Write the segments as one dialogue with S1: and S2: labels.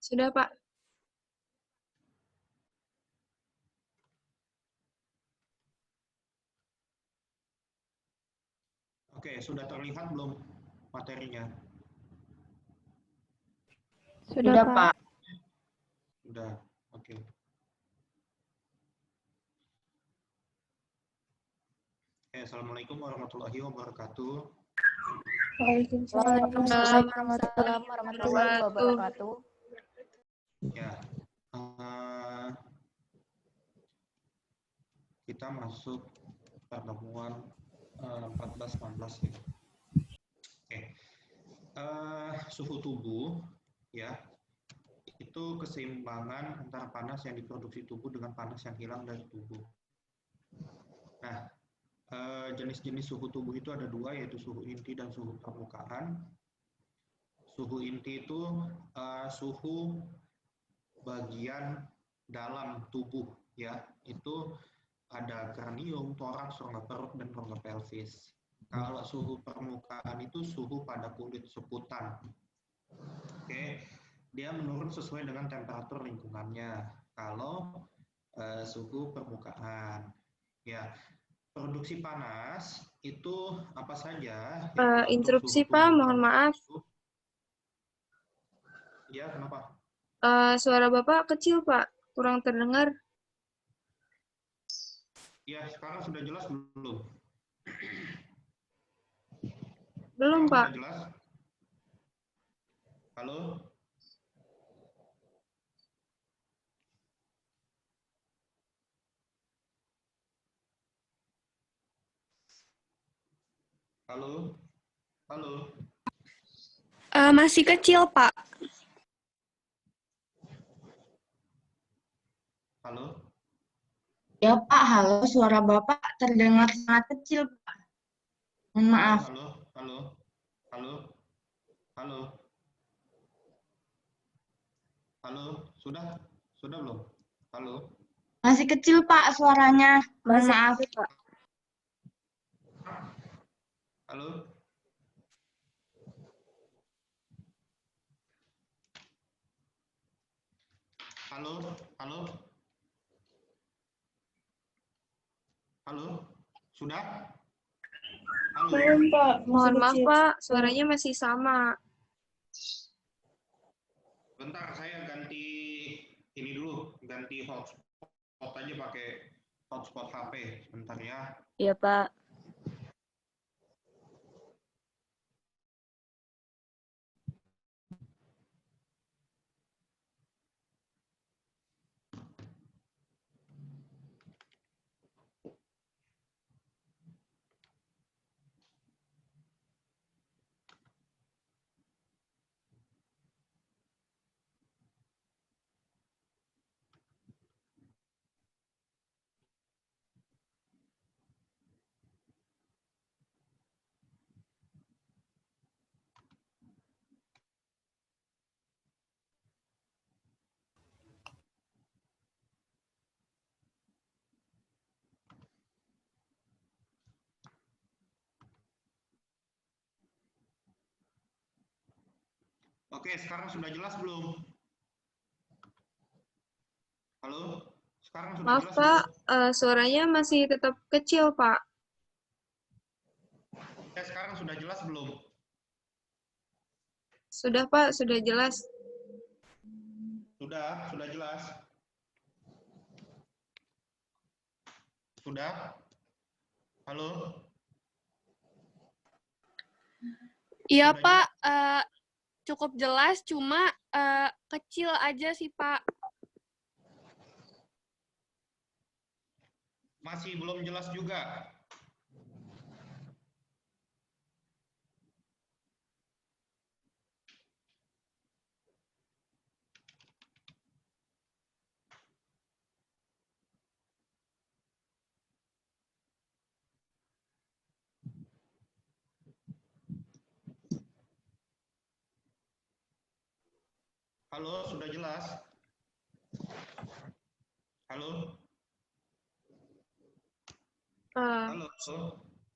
S1: Sudah, Pak.
S2: Oke, sudah terlihat belum materinya?
S1: Sudah, Pak.
S2: Sudah, oke. Assalamualaikum warahmatullahi wabarakatuh.
S1: Waalaikumsalam
S3: warahmatullahi wabarakatuh.
S2: Ya, kita masuk pertemuan 14-16 ya. Oke. Suhu tubuh ya itu keseimbangan antara panas yang diproduksi tubuh dengan panas yang hilang dari tubuh. Nah, jenis-jenis suhu tubuh itu ada dua, yaitu suhu inti dan suhu permukaan. Suhu inti itu suhu bagian dalam tubuh ya, itu ada kranium, toraks, rongga perut, dan rongga pelvis. Kalau suhu permukaan itu suhu pada kulit seputan. Oke, dia menurun sesuai dengan temperatur lingkungannya. Kalau suhu permukaan, ya. Produksi panas itu apa saja?
S1: Interupsi, Pak. Mohon maaf.
S2: Ya, kenapa?
S1: Suara Bapak kecil, Pak. Kurang terdengar.
S2: Ya, sekarang sudah jelas belum?
S1: Belum,
S2: Sekarang
S1: Pak.
S2: sudah jelas? Halo? Halo? Halo?
S1: Masih kecil, Pak.
S2: Halo?
S3: Ya Pak, halo, suara Bapak terdengar sangat kecil Pak. Mohon maaf.
S2: Halo? Halo? Halo? Halo? Halo? Sudah? Sudah belum? Halo?
S3: Masih kecil Pak suaranya. Mohon maaf.
S1: Pak.
S2: Halo? Halo? Halo? Halo? Sudah? Halo?
S1: Belum, Pak. Mohon maaf, Pak. Suaranya masih sama.
S2: Bentar, saya ganti ini dulu, ganti hotspot aja pakai hotspot HP. Bentar ya.
S1: Iya, Pak.
S2: Oke, sekarang sudah jelas belum? Halo? Sekarang sudah
S1: Maaf,
S2: jelas
S1: Pak.
S2: belum?
S1: Suaranya masih tetap kecil, Pak.
S2: Ya, sekarang sudah jelas belum?
S1: Sudah, Pak. Sudah jelas.
S2: Sudah jelas. Sudah? Halo?
S4: Iya,
S2: Sudah
S4: Pak. Cukup jelas, cuma kecil aja sih, Pak.
S2: Masih belum jelas juga. Halo, sudah jelas? Halo? Halo?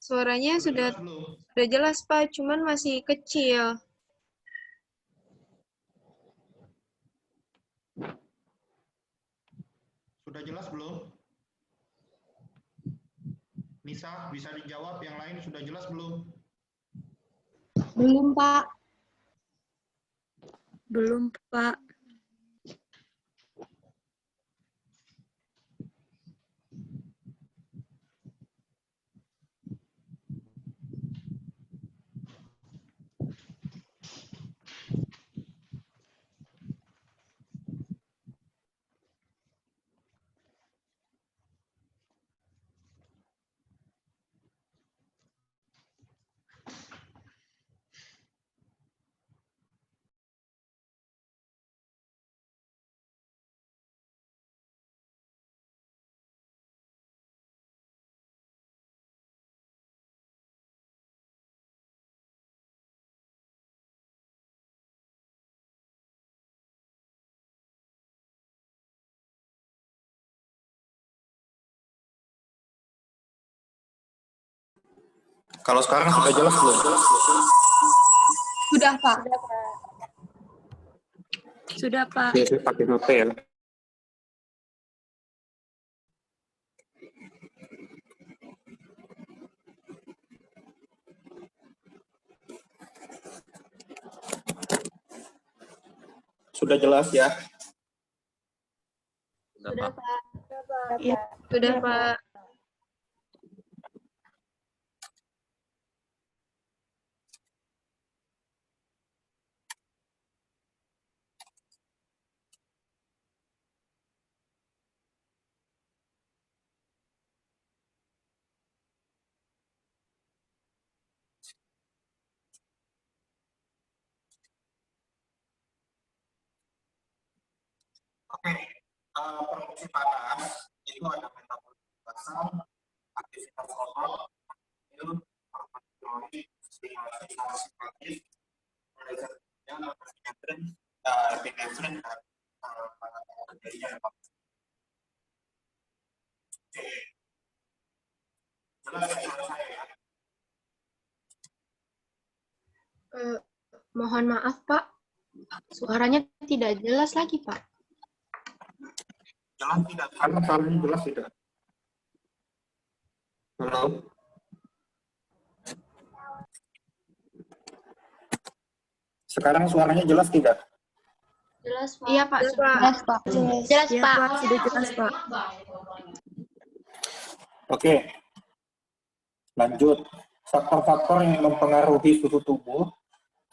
S1: Suaranya
S2: Sudah
S1: sudah
S2: jelas belum?
S1: jelas, Pak. Cuman masih kecil.
S2: Sudah jelas belum? Nisa, bisa dijawab, yang lain sudah jelas belum?
S3: Belum, Pak.
S1: Belum, Pak.
S5: Kalau sekarang sudah jelas belum?
S3: Sudah, Pak.
S1: Sudah, Pak.
S5: Oke, saya pakai HP ya. Sudah jelas ya?
S1: Sudah, Pak.
S3: Iya.
S1: Sudah, Pak.
S5: Oke, produksi panas itu ada metabolisme basal, aktivitas otot, itu hormon stimulasi simpatis, epinefrin, epinefrin dan terjadinya hepatitis. Oke, jelas ya saya ya.
S1: Mohon maaf, Pak. Suaranya tidak jelas lagi, Pak.
S5: Jelas tidak? Karena suaranya jelas tidak? Halo? Sekarang suaranya jelas tidak?
S1: Jelas, Pak. Iya, Pak.
S3: Jelas, Pak. Jelas,
S1: Iya,
S3: Pak.
S1: Pak. Sudah jelas, Pak.
S5: Oke, lanjut. Faktor-faktor yang mempengaruhi suhu tubuh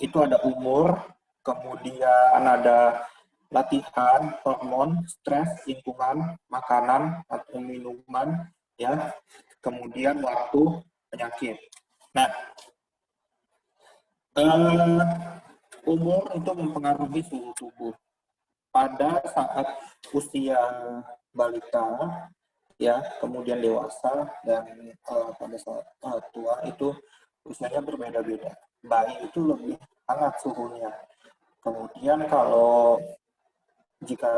S5: itu ada umur, kemudian ada latihan, hormon, stres, lingkungan, makanan atau minuman, ya, kemudian waktu, penyakit. Nah, umur itu mempengaruhi suhu tubuh. Pada saat usia balita, ya, kemudian dewasa dan pada saat tua itu usianya berbeda-beda. Bayi itu lebih hangat suhunya. Kemudian kalau jika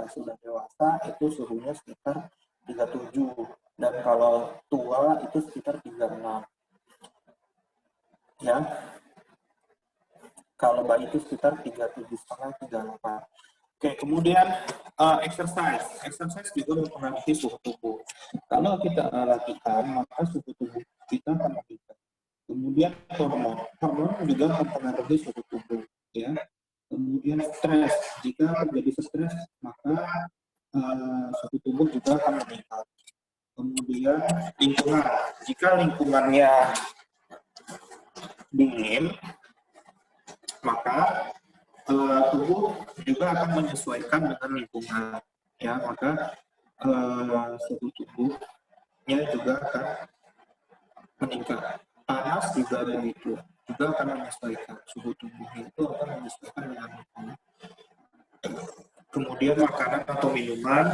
S5: sudah dewasa itu suhunya sekitar 37 dan kalau tua itu sekitar 36. Ya. Kalau bayi itu sekitar 37,5 38. Oke, kemudian exercise juga mempengaruhi suhu tubuh. Kalau kita latihan, maka suhu tubuh kita akan meningkat. Kemudian hormon juga mempengaruhi suhu tubuh, ya. Kemudian stres, jika terjadi stres, maka suhu tubuh juga akan meningkat. Kemudian lingkungan, jika lingkungannya dingin, maka tubuh juga akan menyesuaikan dengan lingkungan, ya, maka suhu tubuhnya juga akan meningkat. Panas juga begitu, juga akan menyesuaikan suhu tubuhnya itu akan menyesuaikan dengan lingkungan. Kemudian makanan atau minuman,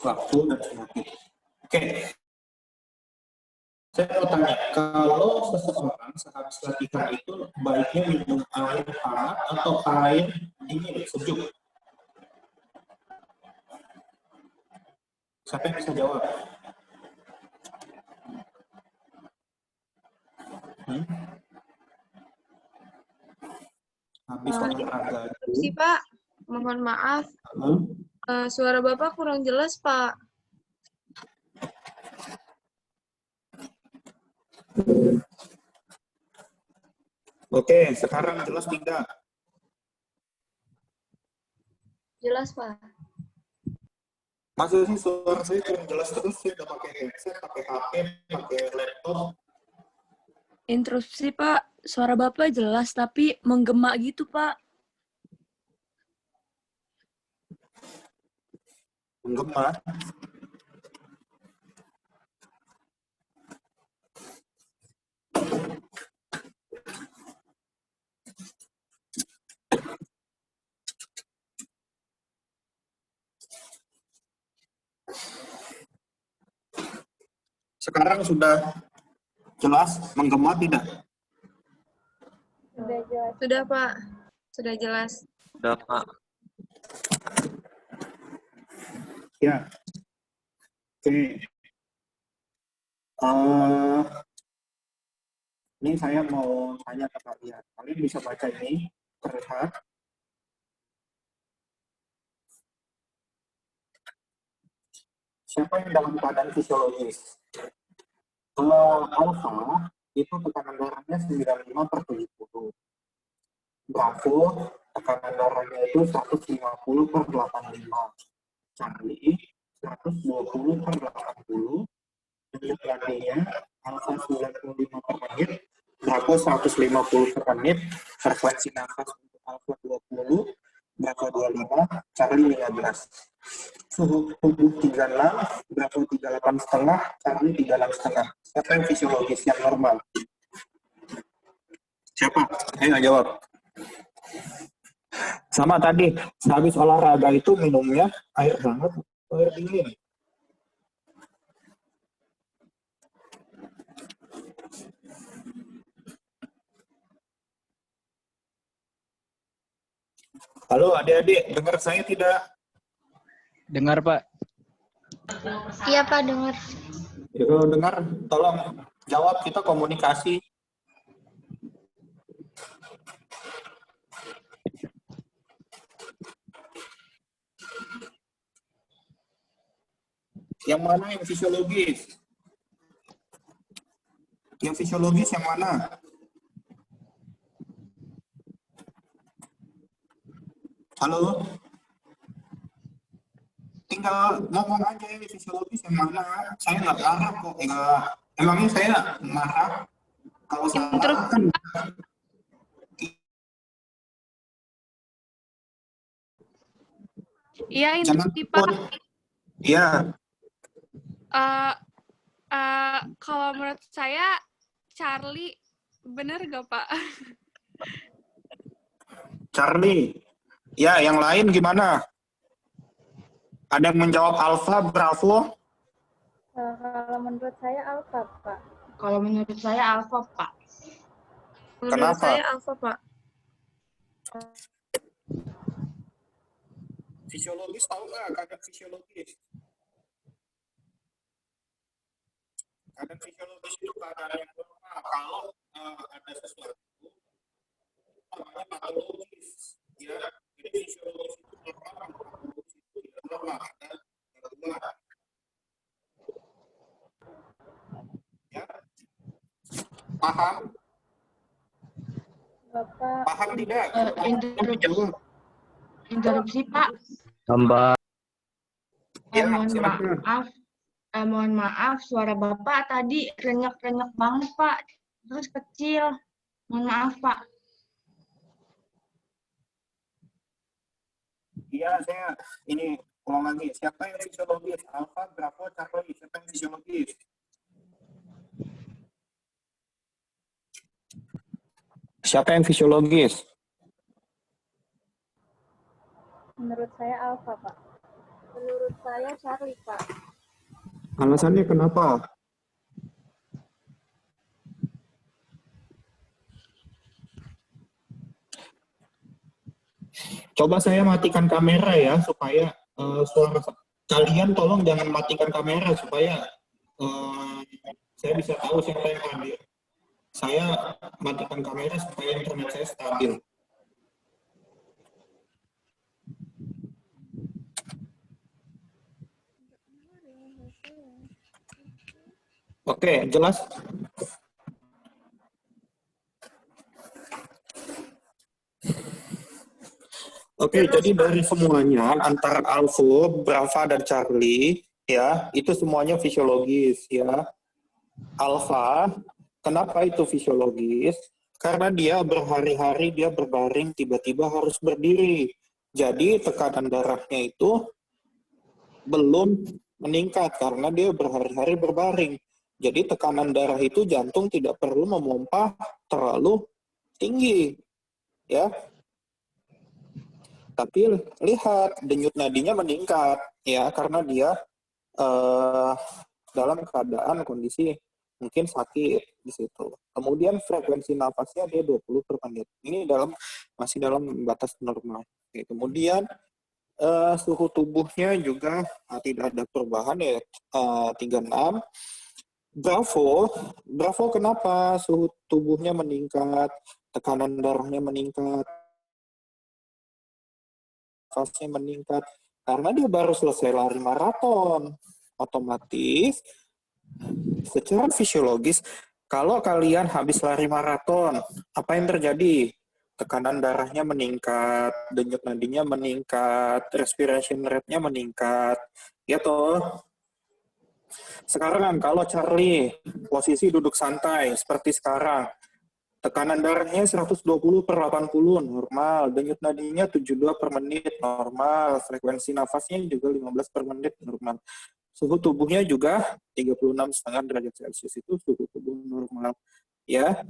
S5: waktu dan penyakit. Oke. Saya mau tanya, kalau seseorang sehabis latihan itu baiknya minum air hangat atau air dingin, sejuk? Siapa yang bisa jawab? Habis olahraga
S1: Si Pak, mohon maaf. Suara Bapak kurang jelas, Pak.
S5: Oke, sekarang jelas tidak?
S1: Jelas, Pak.
S5: Masa sih suara saya kurang jelas terus? Saya udah pakai headset, pakai HP, pakai laptop.
S6: Interupsi, Pak. Suara Bapak jelas, tapi menggema gitu, Pak.
S5: Menggema. Sekarang sudah jelas menggema tidak?
S1: Sudah, Pak. Sudah jelas.
S7: Udah, Pak.
S5: Ya. Oke. Ini saya mau tanya ke kalian. Kalian bisa baca ini? Terlihat. Siapa yang dalam keadaan fisiologis? Kalau alfa, itu tekanan darahnya 95/70. Bravo, tekanan darahnya itu 150/85. Charlie, 120/80. Untuk gantinya, alfa 95 per menit, Bravo 150 per menit, frekuensi nafas untuk alfa 20, Bravo 25, Charlie 15. Suhu tubuh 36, Bravo 38,5, Charlie 36,5. Siapa yang fisiologis, yang normal? Siapa? Ayo jawab. Sama tadi, sehabis olahraga itu minumnya air hangat, air dingin. Halo adik-adik, dengar saya tidak?
S7: Dengar, Pak.
S8: Iya Pak, dengar.
S5: Ya, kalau dengar, tolong jawab, kita komunikasi. Yang mana yang fisiologis? Yang fisiologis yang mana? Halo? Tinggal ngomong aja ini fisiologis yang mana. Saya nggak marah kok. Enggak. Emangnya saya marah? Kalau salah kan.
S4: Iya,
S5: Jangan
S4: interupsi, Pak.
S5: Iya.
S4: Kalau menurut saya, Charlie, bener gak, Pak?
S5: Charlie. Ya, yang lain gimana? Ada yang menjawab Alfa, Bravo?
S8: Kalau menurut saya Alfa, Pak.
S3: Kalau menurut saya alfa, Pak.
S1: Menurut
S5: Kenapa?
S1: saya alfa, Pak.
S5: Fisiologis tahu nggak keadaan fisiologis? Keadaan fisiologis itu keadaan yang normal. Kalau ada sesuatu namanya patologis, ya. Jadi fisiologis itu normal, patologis itu tidak normal, ada gangguan. Ya, paham?
S8: Bapak,
S5: Paham tidak?
S3: Interupsi, Pak.
S7: Tambah.
S5: Ya,
S3: Mohon
S5: silakan.
S3: maaf. Mohon maaf, suara Bapak tadi renyek-renyek banget, Pak. Terus kecil. Mohon maaf, Pak.
S5: Iya, saya ini ulang lagi. Siapa yang fisiologis? Alfa, Bravo, Charlie. Siapa yang fisiologis? Siapa yang fisiologis?
S8: menurut saya Alfa, Pak. Menurut saya Charlie, Pak.
S5: Alasannya kenapa? Coba saya matikan kamera ya, supaya suara kalian tolong jangan matikan kamera supaya saya bisa tahu siapa yang hadir. Saya matikan kamera supaya internet saya stabil. Oke, jelas? Oke, jadi dari semuanya antara Alvo, Brava, dan Charlie, ya, itu semuanya fisiologis, ya. Alpha, kenapa itu fisiologis? Karena dia berhari-hari dia berbaring, tiba-tiba harus berdiri. Jadi tekanan darahnya itu belum meningkat karena dia berhari-hari berbaring. Jadi tekanan darah itu jantung tidak perlu memompa terlalu tinggi, ya. Tapi lihat denyut nadinya meningkat, ya, karena dia dalam keadaan kondisi mungkin sakit di situ. Kemudian frekuensi nafasnya dia 20 per menit. Ini masih dalam batas normal. Oke, kemudian suhu tubuhnya juga tidak ada perubahan ya, 36. Bravo kenapa suhu tubuhnya meningkat, tekanan darahnya meningkat, nafasnya meningkat? Karena dia baru selesai lari maraton. Otomatis secara fisiologis, kalau kalian habis lari maraton, apa yang terjadi? Tekanan darahnya meningkat, denyut nadinya meningkat, respiration rate-nya meningkat, ya toh. Sekarang kalau Charlie posisi duduk santai seperti sekarang, tekanan darahnya 120 per 80 normal, denyut nadinya 72 per menit normal, frekuensi nafasnya juga 15 per menit normal. Suhu tubuhnya juga 36,5 derajat Celcius itu suhu tubuh normal. Ya,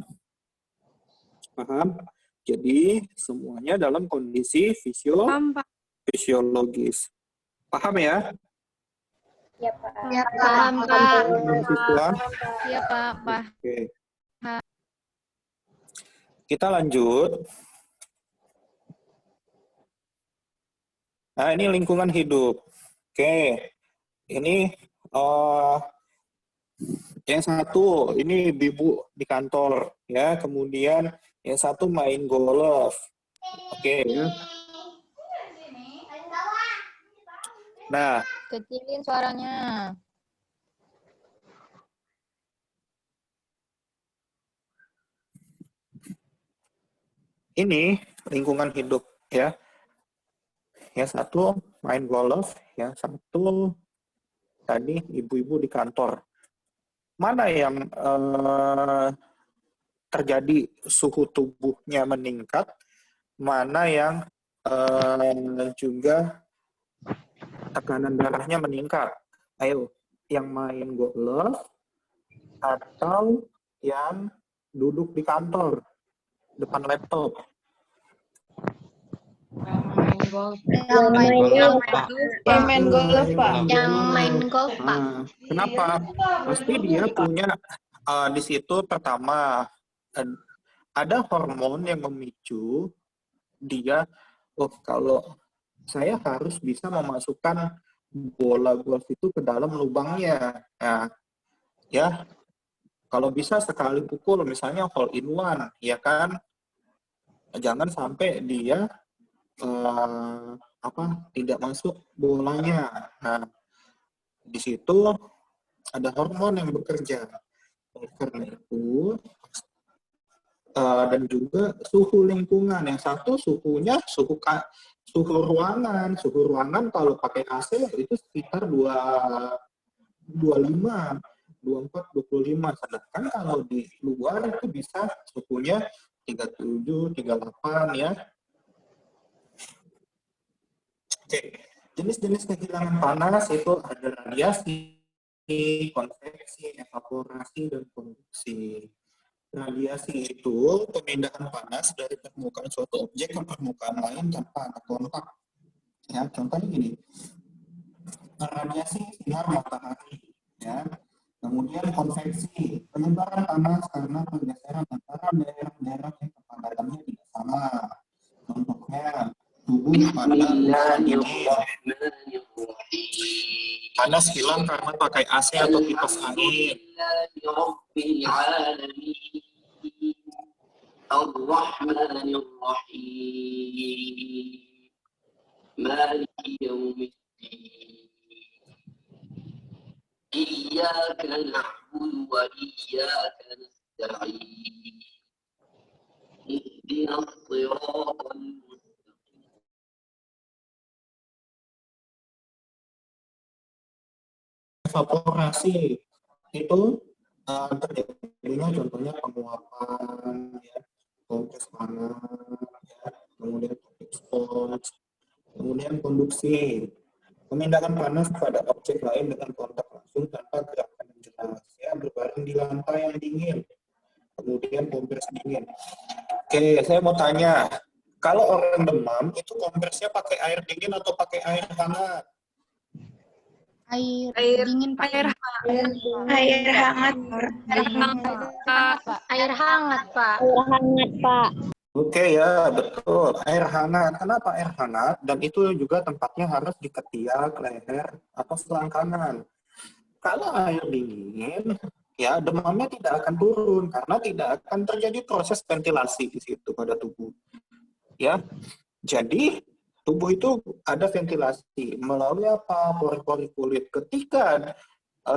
S5: paham? Jadi semuanya dalam kondisi
S4: Paham, Pak.
S5: fisiologis. Paham ya?
S8: Ya, Pak.
S4: Ya, paham, Pak.
S5: Siswa?
S4: Iya, Pak. Pak.
S5: Oke. Kita lanjut. Nah, ini lingkungan hidup. Oke. Ini yang satu ini ibu di kantor ya, kemudian yang satu main golf. Oke ya. Nah,
S8: Kecilin suaranya.
S5: ini lingkungan hidup ya. Yang satu main golf, yang satu tadi ibu-ibu di kantor. Mana yang terjadi suhu tubuhnya meningkat, mana yang juga tekanan darahnya meningkat? Ayo, yang main golf atau yang duduk di kantor depan laptop?
S8: Yang main golf, Pak.
S3: Yang main golf, Pak.
S8: Yang main golf, Pak.
S5: Kenapa? Pasti dia punya di situ pertama ada hormon yang memicu dia, oh kalau saya harus bisa memasukkan bola golf itu ke dalam lubangnya. Nah, ya kalau bisa sekali pukul, misalnya hole in one, ya kan? Jangan sampai dia tidak masuk bolanya. Nah, di situ ada hormon yang bekerja. Karena itu dan juga suhu lingkungan. Yang satu suhunya suhu ruangan. Suhu ruangan kalau pakai AC itu sekitar 25, 24, 25. Sedangkan kalau di luar itu bisa suhunya 37, 38 ya. Oke, jenis-jenis kehilangan panas itu ada radiasi, konveksi, evaporasi, dan konduksi. Radiasi itu pemindahan panas dari permukaan suatu objek ke permukaan lain tanpa ada kontak. Ya, contohnya gini, radiasi sinar matahari. Ya. Kemudian konveksi, penyebaran panas karena pergeseran antara daerah-daerah yang kepadatannya tidak sama. Contohnya, tubuh panas hilang karena pakai AC atau kipas angin.
S9: إياك نعبد وإياك نستعين اهدنا الصراط المستقيم
S5: evaporasi itu terjadinya contohnya penguapan, ya, kompres panas, ya, kemudian respons, kemudian konduksi, pemindahan panas pada objek lain dengan kontak langsung tanpa gerakan yang jelas, ya, berbaring di lantai yang dingin, kemudian kompres dingin. Oke, saya mau tanya, kalau orang demam itu kompresnya pakai air dingin atau pakai air hangat?
S1: Air
S3: dingin Pak.
S8: Air hangat.
S3: Air hangat Pak.
S5: Oke ya, betul. Air hangat. Kenapa air hangat? Dan itu juga tempatnya harus di ketiak, leher, atau selangkangan. Kalau air dingin, ya demamnya tidak akan turun karena tidak akan terjadi proses ventilasi di situ pada tubuh. Ya, jadi tubuh itu ada ventilasi melalui apa? Pori-pori kulit. Ketika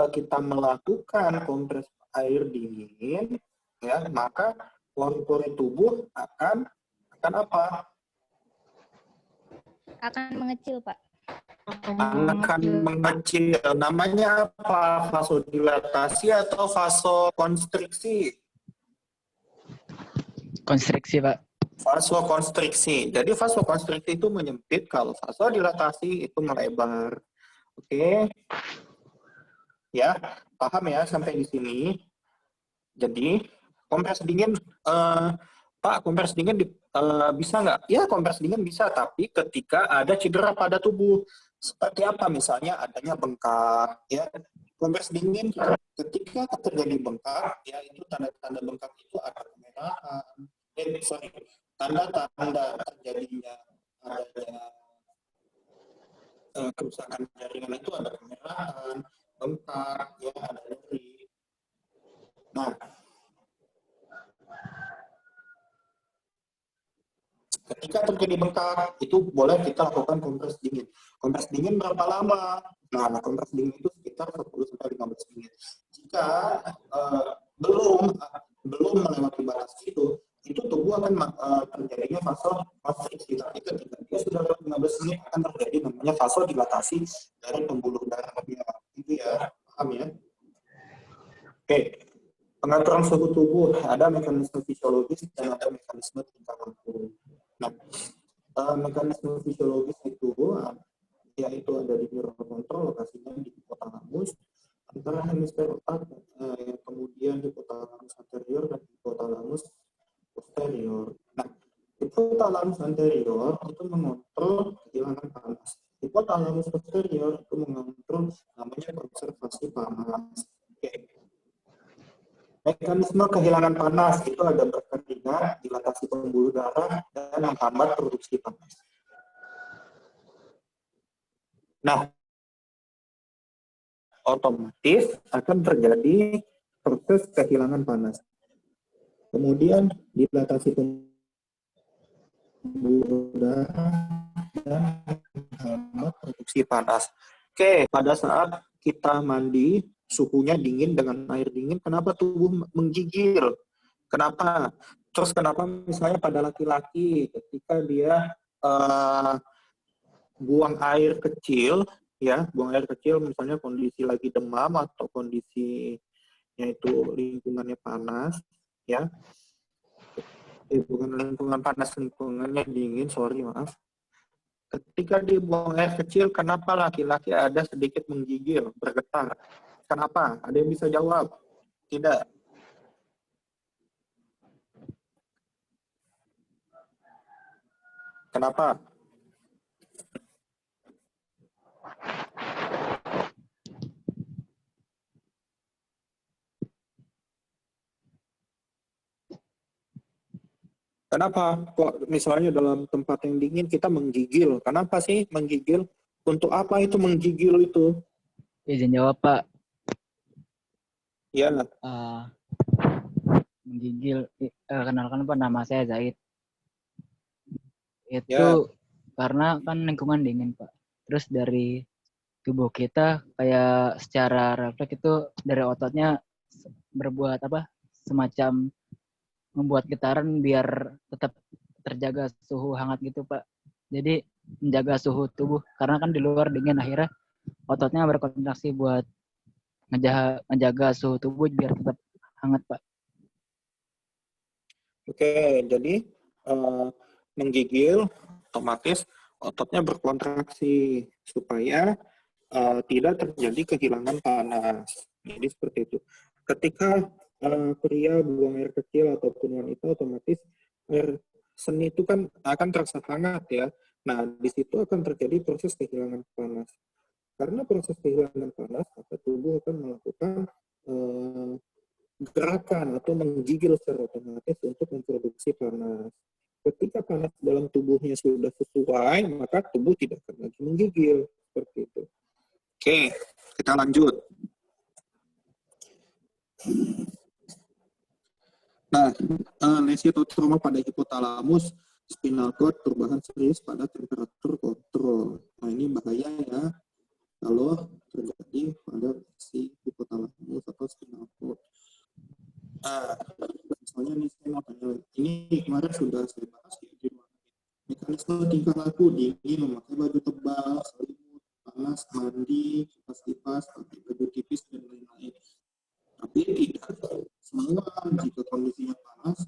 S5: kita melakukan kompres air dingin, ya maka pori-pori tubuh akan apa?
S8: Akan mengecil, Pak.
S5: Akan mengecil. Namanya apa? Vasodilatasi atau vasokonstriksi?
S7: Konstriksi, Pak.
S5: Vasokonstriksi. Jadi vasokonstriksi itu menyempit, kalau vasodilatasi itu melebar. Oke. Ya, paham ya sampai di sini. Jadi, kompres dingin, Pak, kompres dingin bisa nggak? Ya, kompres dingin bisa, tapi ketika ada cedera pada tubuh. Seperti apa? Misalnya adanya bengkak, ya. Kompres dingin ketika terjadi bengkak, ya itu tanda-tanda bengkak itu ada kemerahan. Tanda-tanda terjadinya adanya kerusakan jaringan itu ada kemerahan, bengkak, ya ada nyeri. Nah, ketika terjadi bengkak, itu boleh kita lakukan kompres dingin. Kompres dingin berapa lama? Nah, kompres dingin itu sekitar 10-15 menit. Jika belum melewati batas itu tubuh akan terjadinya vasokonstriksi. Tapi ketika dia sudah 15 menit akan terjadi namanya vasodilatasi dari pembuluh darahnya. Itu ya, paham ya? Oke. Pengaturan suhu tubuh, ada mekanisme fisiologis dan ada mekanisme tingkah laku. Nah, mekanisme fisiologis itu yaitu ada di neurokontrol, lokasinya di hipotalamus, antara hemisfer otak, kemudian hipotalamus anterior dan hipotalamus posterior. Nah, hipotalamus anterior itu mengontrol kehilangan panas. Hipotalamus posterior itu mengontrol namanya konservasi panas. Oke. Mekanisme kehilangan panas itu ada berkeringat, dilatasi pembuluh darah, dan menghambat produksi panas. Nah, otomatis akan terjadi proses kehilangan panas. Kemudian dilatasi pembuluh darah dan menghambat produksi panas. Oke, pada saat kita mandi, suhunya dingin dengan air dingin, kenapa tubuh menggigil? Kenapa? Terus kenapa misalnya pada laki-laki ketika dia buang air kecil, ya, buang air kecil misalnya kondisi lagi demam atau kondisi yaitu lingkungannya panas, ya. Bukan lingkungan panas, lingkungannya dingin, maaf. Ketika dibuang air kecil, kenapa laki-laki ada sedikit menggigil, bergetar? Kenapa? Ada yang bisa jawab? Tidak. Kenapa? Kenapa? Kok misalnya dalam tempat yang dingin kita menggigil? Kenapa sih menggigil? Untuk apa itu menggigil itu?
S7: Izin jawab, Pak.
S5: Iya.
S7: Menggigil. Kenalkan, Pak, nama saya Zaid. Itu
S5: ya.
S7: Karena kan lingkungan dingin, Pak. Terus dari tubuh kita kayak secara refleks itu dari ototnya berbuat apa? Semacam membuat getaran biar tetap terjaga suhu hangat gitu, Pak. Jadi menjaga suhu tubuh karena kan di luar dingin, akhirnya ototnya berkontraksi buat ngejaga suhu tubuh biar tetap hangat, Pak.
S5: Oke, jadi menggigil otomatis ototnya berkontraksi supaya tidak terjadi kehilangan panas. Jadi seperti itu. Ketika pria buang air kecil ataupun wanita, otomatis air seni itu kan akan terasa hangat ya. Nah, di situ akan terjadi proses kehilangan panas. Karena proses kehilangan panas, maka tubuh akan melakukan gerakan atau menggigil secara otomatis untuk memproduksi panas. Ketika panas dalam tubuhnya sudah sesuai, maka tubuh tidak akan lagi menggigil. Seperti itu. Oke, kita lanjut. Nah, lesi atau trauma pada hipotalamus, spinal cord, perubahan serius pada temperatur kontrol. Nah, ini bahaya ya kalau terjadi pada si hipotalamus atau spinal cord. Misalnya nih saya mau tanya, ini kemarin sudah saya bahas di mekanisme tingkah laku dingin, memakai baju tebal, selimut, panas, mandi, kipas-kipas, pakai baju tipis dan lain-lain. Tapi tidak semua, jika kondisinya panas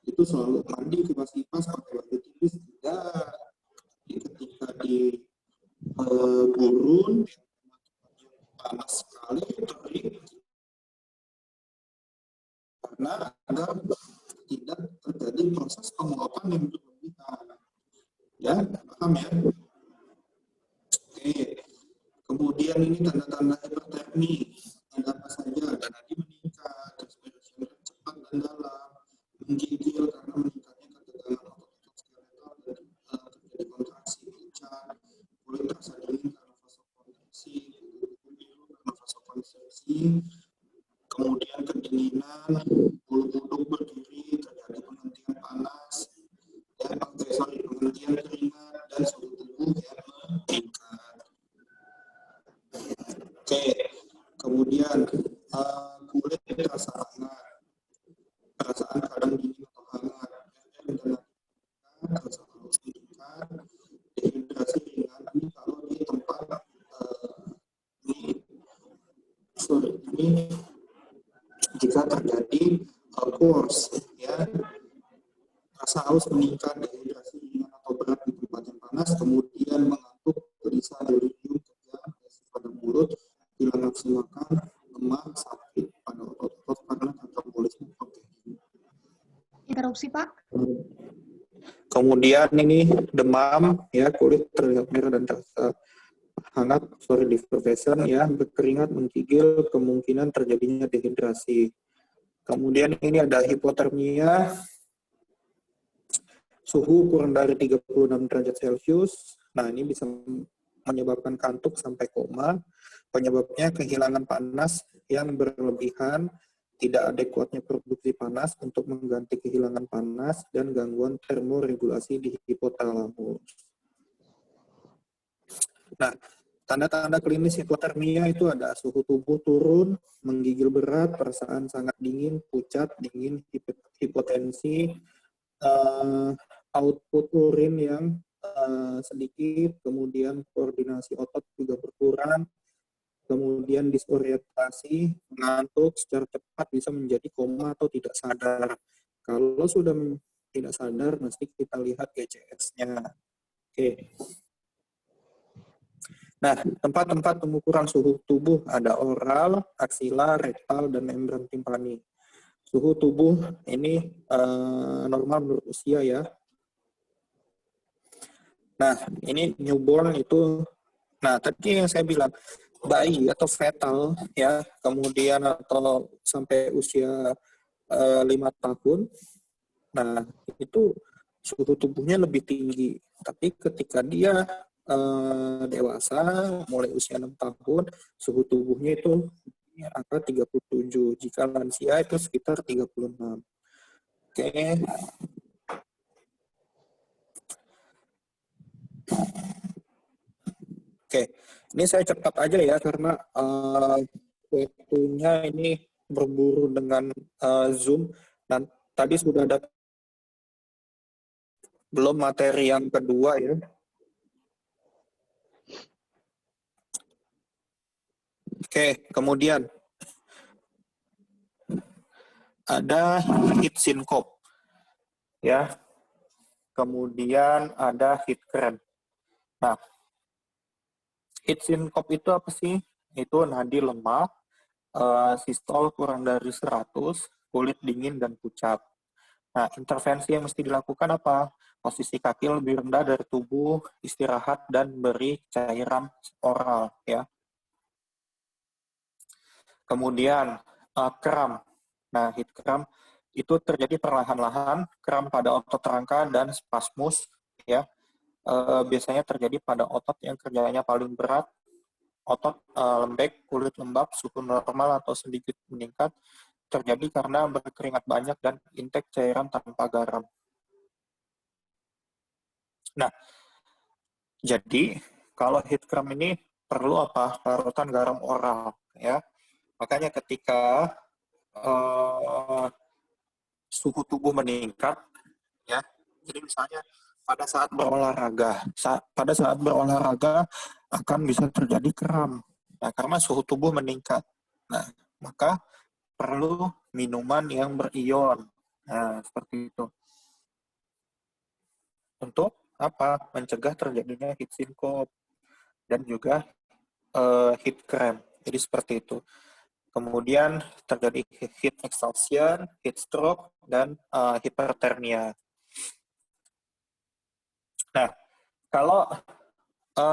S5: itu selalu mandi, kipas-kipas, pakai baju tipis, tidak. Ketika di gurun panas sekali terik karena ada tidak terjadi proses penguapan yang berlebihan. Ya, paham ya? Oke. Kemudian ini tanda-tanda hipertermi. Ada apa saja? Ada nadi meningkat, respirasi cepat dan dalam, menggigil karena meningkatnya ketegangan otot skeletal dan terjadi kontraksi pucat, kulit terasa dingin karena vasokonstriksi, karena vasokonstriksi, kemudian kedinginan, bulu kuduk berdiri, terjadi penghentian panas, penghentian keringat dan suhu tubuh yang meningkat. Oke, kemudian kulit terasa hangat, perasaan kadang dingin atau hangat, rasa haus meningkat, dehidrasi ringan. Ini kalau di tempat ini jika terjadi outburst, ya, rasa haus meningkat, dehidrasi ringan atau berat di tempat yang panas, kemudian mengantuk, gelisah, delirium, tegang, pada mulut, hilang nafsu makan, lemah, sakit pada otot-otot karena katabolisme protein.
S3: Interupsi, Pak.
S5: Kemudian ini demam, ya, kulit terlihat merah dan terasa hangat, defervescent, ya, berkeringat, menggigil, kemungkinan terjadinya dehidrasi. Kemudian ini ada hipotermia, suhu kurang dari 36 derajat Celcius. Nah, ini bisa menyebabkan kantuk sampai koma. Penyebabnya kehilangan panas yang berlebihan, tidak adekuatnya produksi panas untuk mengganti kehilangan panas, dan gangguan termoregulasi di hipotalamus. Nah, tanda-tanda klinis hipotermia itu ada suhu tubuh turun, menggigil berat, perasaan sangat dingin, pucat, dingin, hipotensi, output urin yang sedikit, kemudian koordinasi otot juga berkurang, kemudian disorientasi, mengantuk secara cepat, bisa menjadi koma atau tidak sadar. Kalau sudah tidak sadar, mesti kita lihat GCS-nya. Oke. Nah, tempat-tempat pengukuran suhu tubuh ada oral, aksila, rektal, dan membran timpani. Suhu tubuh ini normal menurut usia ya. Nah, ini newborn itu, nah tadi yang saya bilang, bayi atau fetal ya, kemudian atau sampai usia 5 tahun, nah itu suhu tubuhnya lebih tinggi. Tapi ketika dia dewasa, mulai usia 6 tahun, suhu tubuhnya itu angka 37. Jika lansia itu sekitar 36. Oke. Oke, ini saya cepat aja ya karena waktunya ini berburu dengan Zoom dan tadi sudah ada belum materi yang kedua ya. Oke, kemudian ada heat syncope ya. Kemudian ada heat cramp. Nah, heat syncope itu apa sih? Itu nadi lemah, sistol kurang dari 100, kulit dingin dan pucat. Nah, intervensi yang mesti dilakukan apa? Posisi kaki lebih rendah dari tubuh, istirahat, dan beri cairan oral. Ya. Kemudian, kram. Nah, heat cramp itu terjadi perlahan-lahan, kram pada otot rangka dan spasmus. Ya. Biasanya terjadi pada otot yang kerjanya paling berat, otot lembek, kulit lembab, suhu normal atau sedikit meningkat, terjadi karena berkeringat banyak dan intake cairan tanpa garam. Nah, jadi kalau heat cramp ini perlu apa? Larutan garam oral, ya. Makanya ketika suhu tubuh meningkat, ya. Jadi misalnya pada saat berolahraga akan bisa terjadi kram. Nah, karena suhu tubuh meningkat. Nah, maka perlu minuman yang berion. Nah, seperti itu. Untuk apa? Mencegah terjadinya heat syncope dan juga heat cramp. Jadi seperti itu. Kemudian terjadi heat exhaustion, heat stroke, dan hipertermia. Nah, kalau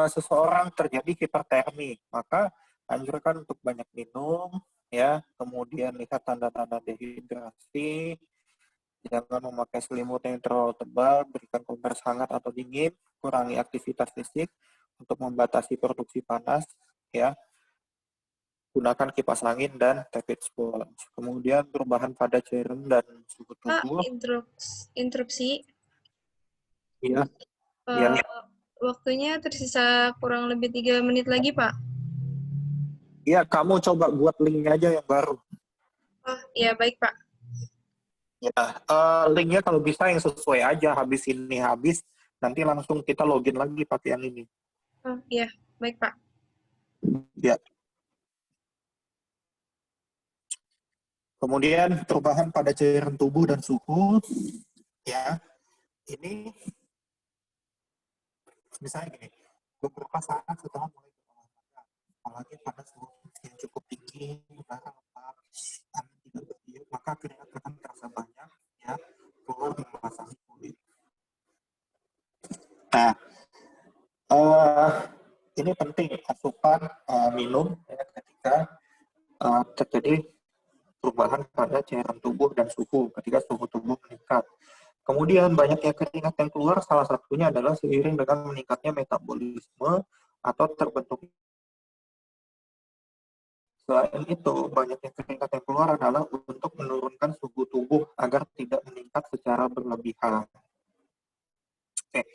S5: seseorang terjadi hipertermi, maka anjurkan untuk banyak minum, ya. Kemudian lihat tanda-tanda dehidrasi, jangan memakai selimut yang terlalu tebal, berikan kompres hangat atau dingin, kurangi aktivitas fisik untuk membatasi produksi panas, ya. Gunakan kipas angin dan tepit sponge. Kemudian perubahan pada cairan dan suhu
S1: Pak,
S5: tubuh.
S1: interupsi.
S5: Iya. Iya.
S1: Waktunya tersisa kurang lebih 3 menit lagi, Pak.
S5: Iya, kamu coba buat linknya aja yang baru.
S1: Oh, iya baik, Pak.
S5: Ya, linknya kalau bisa yang sesuai aja, habis ini habis, nanti langsung kita login lagi pakai yang ini.
S1: Oh, iya, baik, Pak.
S5: Ya. Kemudian perubahan pada cairan tubuh dan suhu, ya, ini misalnya gini, beberapa saat setelah mulai berolahraga, apalagi pada suhu yang cukup tinggi, udara lembab, angin tidak bertiup, maka keringat akan terasa banyak, ya, keluar membasahi kulit. Nah, ini penting asupan minum ya, ketika terjadi perubahan pada cairan tubuh dan suhu ketika suhu tubuh meningkat. Kemudian banyaknya keringat yang keluar salah satunya adalah seiring dengan meningkatnya metabolisme atau terbentuk. Selain itu, banyaknya keringat yang keluar adalah untuk menurunkan suhu tubuh agar tidak meningkat secara berlebihan. Oke,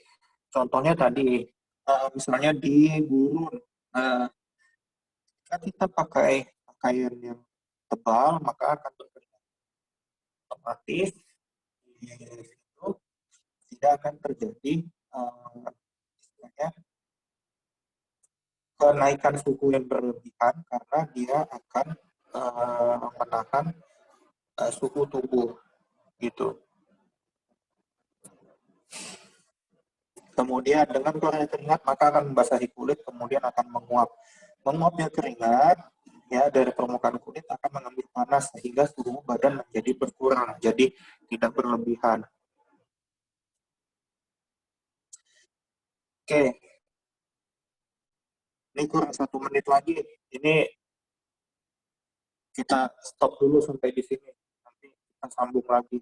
S5: contohnya tadi, misalnya di gurun, jika kita pakai pakaian yang tebal, maka akan berkeringat. Otomatis itu tidak akan terjadi kenaikan suhu yang berlebihan karena dia akan menahan suhu tubuh gitu. Kemudian dengan keluarnya keringat maka akan membasahi kulit, kemudian akan menguap. Menguapnya keringat ya dari permukaan kulit akan mengambil panas sehingga suhu badan menjadi berkurang, jadi tidak berlebihan. Oke, ini kurang 1 menit lagi. Ini kita stop dulu sampai di sini. Nanti kita sambung lagi.